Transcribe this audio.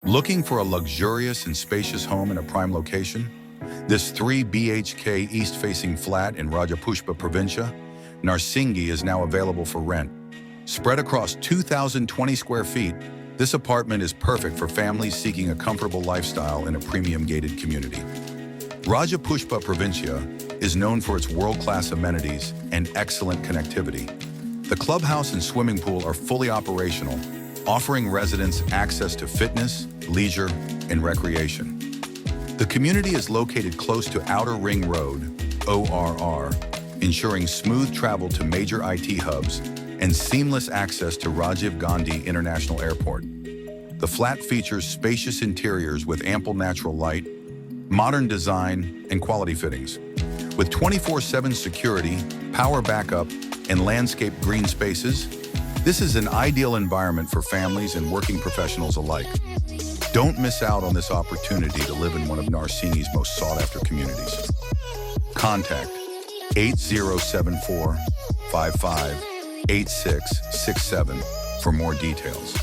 Looking for a luxurious and spacious home in a prime location? This 3 BHK east-facing flat in Rajapushpa Provincia, Narsingi, is now available for rent. Spread across 2,020 square feet, this apartment is perfect for families seeking a comfortable lifestyle in a premium gated community. Rajapushpa Provincia is known for its world-class amenities and excellent connectivity. The clubhouse and swimming pool are fully operational, offering residents access to fitness, leisure, and recreation. The community is located close to Outer Ring Road, ORR, ensuring smooth travel to major IT hubs and seamless access to Rajiv Gandhi International Airport. The flat features spacious interiors with ample natural light, modern design, and quality fittings. With 24/7 security, power backup, and landscaped green spaces, this is an ideal environment for families and working professionals alike. Don't miss out on this opportunity to live in one of Narsingi's most sought-after communities. Contact 8074-558667 for more details.